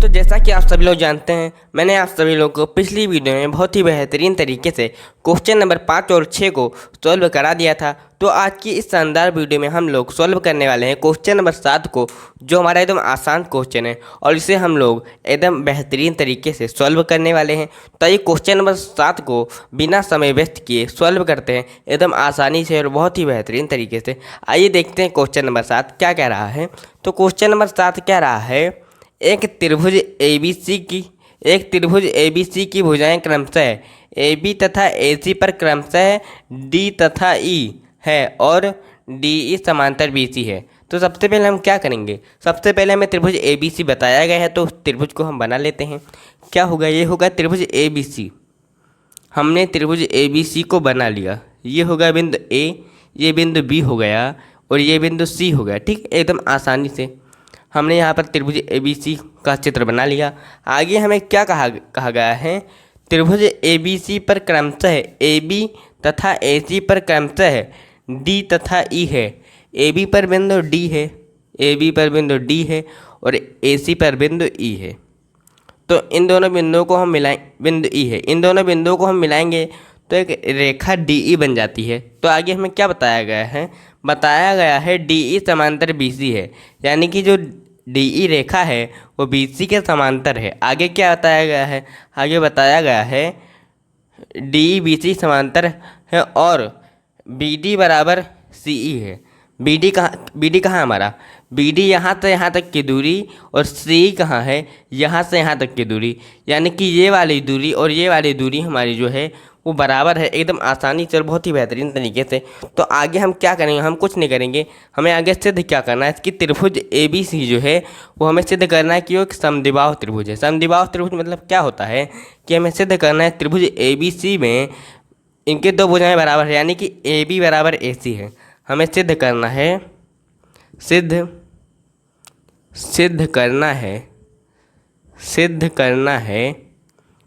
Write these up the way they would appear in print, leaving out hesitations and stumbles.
तो जैसा कि आप सभी लोग जानते हैं, मैंने आप सभी लोगों को पिछली वीडियो में बहुत ही बेहतरीन तरीके से क्वेश्चन नंबर 5 और 6 को सॉल्व करा दिया था। तो आज की इस शानदार वीडियो में हम लोग सॉल्व करने वाले हैं क्वेश्चन नंबर 7 को, जो हमारा एकदम आसान क्वेश्चन है और इसे हम लोग एकदम बेहतरीन तरीके से सॉल्व करने वाले हैं। तो ये क्वेश्चन नंबर 7 को बिना समय व्यस्त किए सॉल्व करते हैं एकदम आसानी से और बहुत ही बेहतरीन तरीके से। आइए देखते हैं क्वेश्चन नंबर 7 क्या कह रहा है। तो क्वेश्चन नंबर 7 कह रहा है, एक त्रिभुज ABC की भुजाएं क्रमशः AB तथा AC पर क्रमशः D तथा E है और DE समांतर BC है। तो सबसे पहले हम क्या करेंगे, सबसे पहले हमें त्रिभुज ABC बताया गया है तो उस त्रिभुज को हम बना लेते हैं। क्या होगा, ये होगा त्रिभुज ABC। हमने त्रिभुज ABC को बना लिया। ये होगा बिंदु A, ये बिंदु B हो गया और ये बिंदु C हो गया। ठीक, एकदम आसानी से हमने यहाँ पर त्रिभुज ABC का चित्र बना लिया। आगे हमें क्या कहा गया है, त्रिभुज ABC पर क्रमशः AB तथा AC पर क्रमशः D तथा E है। AB पर बिंदु D है, AB पर बिंदु D है और AC पर बिंदु E है। तो इन दोनों बिंदुओं को हम बिंदु E है, इन दोनों बिंदुओं को हम मिलाएंगे तो एक रेखा DE बन जाती है। तो आगे हमें क्या बताया गया है DE समांतर BC है, यानी कि जो DE रेखा है वो BC के समांतर है। आगे क्या बताया गया है, आगे बताया गया है DE BC समांतर है और BD बराबर CE है। BD कहाँ हमारा, BD यहाँ से यहाँ तक की दूरी और CE कहाँ है, यहाँ से यहाँ तक की दूरी, यानी कि ये वाली दूरी और ये वाली दूरी हमारी जो है वो बराबर है एकदम आसानी से और बहुत ही बेहतरीन तरीके से। तो आगे हम क्या करेंगे, हम कुछ नहीं करेंगे, हमें आगे सिद्ध क्या करना है, इसकी त्रिभुज ABC जो है वो हमें सिद्ध करना है कि वो एक समद्विबाहु त्रिभुज है। समद्विबाहु त्रिभुज मतलब क्या होता है कि हमें सिद्ध करना है त्रिभुज ABC में इनके दो भुजाएं बराबर है, यानी कि AB बराबर AC है। हमें सिद्ध करना है, सिद्ध करना है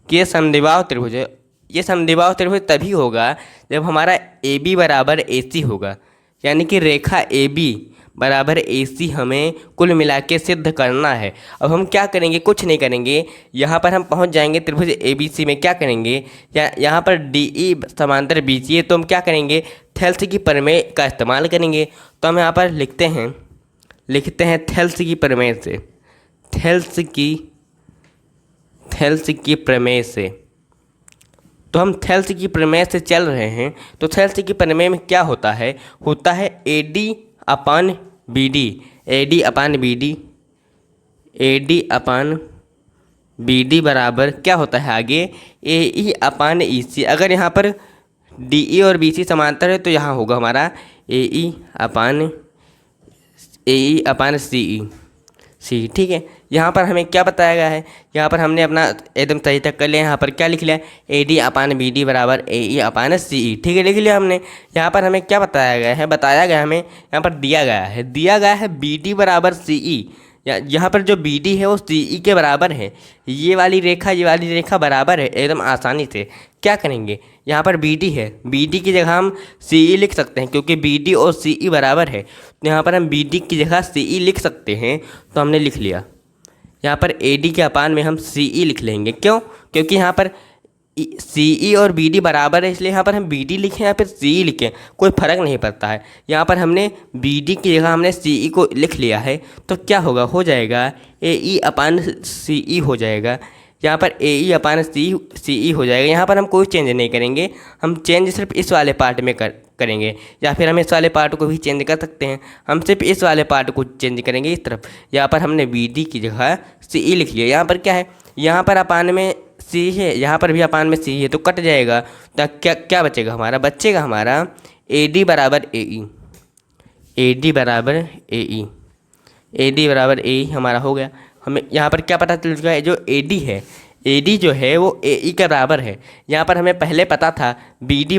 कि ये समद्विबाहु त्रिभुज है। ये समद्विबाहु त्रिभुज तभी होगा जब हमारा AB बराबर AC होगा, यानी कि रेखा AB बराबर AC हमें कुल मिला के सिद्ध करना है। अब हम क्या करेंगे, कुछ नहीं करेंगे, यहाँ पर हम पहुँच जाएंगे त्रिभुज ABC में। क्या करेंगे, यहाँ पर DE समांतर BC है तो हम क्या करेंगे, थेल्स की प्रमेय का इस्तेमाल करेंगे। तो हम यहाँ पर लिखते हैं थेल्स की प्रमेय से, थेल्स की प्रमेय से। तो हम थेल्स की प्रमेय से चल रहे हैं। तो थेल्स की प्रमेय में क्या होता है AD अपान BD बराबर क्या होता है आगे AE अपान EC। अगर यहाँ पर DE और BC समांतर है तो यहाँ होगा हमारा AE अपान CE। ठीक है, यहाँ पर हमें क्या बताया गया है, यहाँ पर हमने अपना एकदम सही तक कर लिया। यहाँ पर क्या लिख लिया, AD अपान BD बराबर AE अपान CE। ठीक है, लिख लिया हमने। यहाँ पर हमें क्या बताया गया हमें यहाँ पर दिया गया है BD बराबर CE। यहाँ पर जो BD है वो CE के बराबर है। ये वाली रेखा बराबर है। एकदम आसानी से क्या करेंगे, यहाँ पर BD है, BD की जगह हम CE लिख सकते हैं क्योंकि BD और CE बराबर है। तो यहाँ पर हम BD की जगह CE लिख सकते हैं। तो हमने लिख लिया, यहाँ पर AD के अपान में हम CE लिख लेंगे। क्यों, क्योंकि यहाँ पर CE और BD बराबर है, इसलिए यहाँ पर हम BD लिखें या फिर CE लिखें कोई फ़र्क नहीं पड़ता है। यहाँ पर हमने BD की जगह हमने CE को लिख लिया है तो क्या होगा, हो जाएगा AE अपान CE हो जाएगा। यहाँ पर AE अपान CE हो जाएगा। यहाँ पर हम कोई चेंज नहीं करेंगे, हम चेंज सिर्फ इस वाले पार्ट में करेंगे, या फिर हम इस वाले पार्ट को भी चेंज कर सकते हैं। हम सिर्फ इस वाले पार्ट को चेंज करेंगे इस तरफ। यहाँ पर हमने BD की जगह CE लिख लिया। यहाँ पर क्या है, यहाँ पर अपान में CE है, यहाँ पर भी अपान में CE है तो कट जाएगा। तो क्या बचेगा हमारा AD बराबर AE हमारा हो गया। हमें यहाँ पर क्या पता चल चुका है, जो AD जो है वो AE के बराबर है। यहाँ पर हमें पहले पता था BD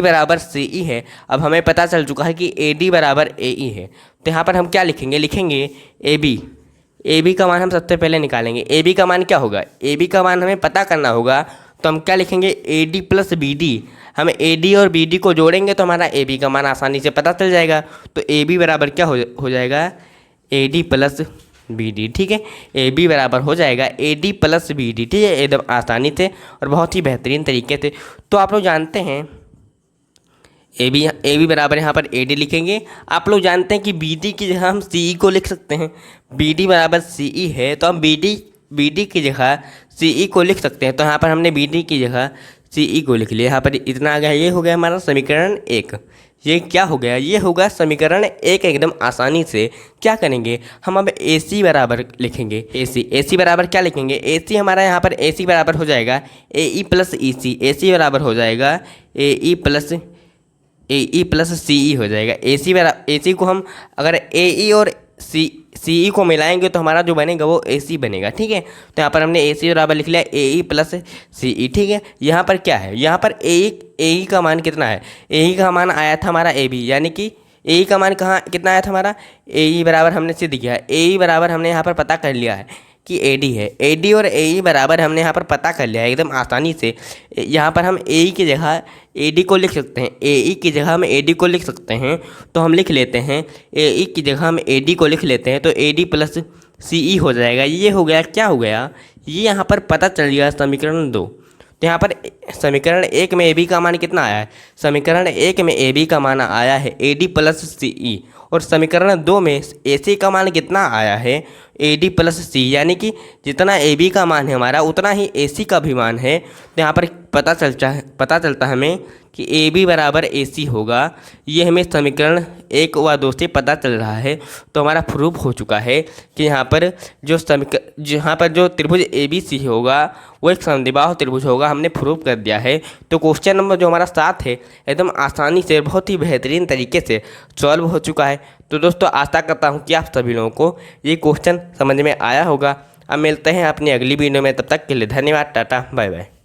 बराबर CE है। अब हमें पता चल चुका है कि AD बराबर AE है। तो यहाँ पर हम क्या लिखेंगे AB का मान हम सबसे पहले निकालेंगे। AB का मान क्या होगा, AB का मान हमें पता करना होगा। तो हम क्या लिखेंगे, AD प्लस BD। हम AD और BD को जोड़ेंगे तो हमारा AB का मान आसानी से पता चल जाएगा। तो AB बराबर क्या हो जाएगा, AD प्लस बी डी। ठीक है, ए बी बराबर हो जाएगा A D plus B D. ठीक है, एकदम आसानी से और बहुत ही बेहतरीन तरीके से। तो आप लोग जानते हैं ए बी बराबर यहाँ पर ए डी लिखेंगे। आप लोग जानते हैं कि बी डी की जगह हम सी ई को लिख सकते हैं। बी डी बराबर सी ई है तो हम बी डी की जगह सी ई को लिख सकते हैं। तो यहाँ पर हमने बी डी की जगह सी ई को लिख लिया। यहाँ पर इतना आ गया, ये हो गया हमारा समीकरण 1। ये क्या हो गया, ये होगा समीकरण 1। एकदम आसानी से क्या करेंगे हम अब ए सी बराबर लिखेंगे। ए सी बराबर क्या लिखेंगे, ए सी हमारा यहाँ पर ए सी बराबर हो जाएगा ए ई प्लस ई सी। ए सी बराबर हो जाएगा ए ई प्लस सी ई हो जाएगा। ए सी को हम अगर ए ई और सी ई को मिलाएंगे तो हमारा जो बनेगा वो ए सी बनेगा। ठीक है, तो यहाँ पर हमने ए सी बराबर लिख लिया ए ई प्लस सी ई। ठीक है, यहाँ पर क्या है, यहाँ पर ए ई का मान कितना है, ए ई का मान आया था हमारा ए बी, यानी कि ए ई का मान कितना आया था हमारा, ए ई बराबर हमने सिद्ध किया है। ए ई बराबर हमने यहाँ पर पता कर लिया है कि ए डी है। ए डी और ए ई बराबर हमने यहाँ पर पता कर लिया है एकदम आसानी से। यहाँ पर हम ए ई की जगह ए डी को लिख सकते हैं, ए ई की जगह हम ए डी को लिख सकते हैं। तो हम लिख लेते हैं ए ई की जगह हम ए डी को लिख लेते हैं, तो ए डी प्लस सी ई हो जाएगा। ये हो गया, क्या हो गया, ये यहाँ पर पता चल गया समीकरण 2। तो यहाँ पर समीकरण 1 में ए बी का मान कितना आया है, समीकरण 1 में ए बी का मान आया है ए डी प्लस सी ई, और समीकरण 2 में ए सी का मान कितना आया है ए डी प्लस सी, यानी कि जितना ए बी का मान है हमारा उतना ही ए सी का भी मान है। तो यहाँ पर पता चलता है हमें कि ए बी बराबर ए सी होगा। ये हमें समीकरण 1 व 2 से पता चल रहा है। तो हमारा प्रूफ हो चुका है कि यहाँ पर जो त्रिभुज ए बी सी होगा वो एक समद्विबाहु त्रिभुज होगा, हमने प्रूफ कर दिया है। तो क्वेश्चन नंबर जो हमारा 7 है एकदम आसानी से बहुत ही बेहतरीन तरीके से सॉल्व हो चुका है। तो दोस्तों आशा करता हूँ कि आप सभी लोगों को ये क्वेश्चन समझ में आया होगा। अब मिलते हैं अपनी अगली वीडियो में, तब तक के लिए धन्यवाद, टाटा बाय बाय।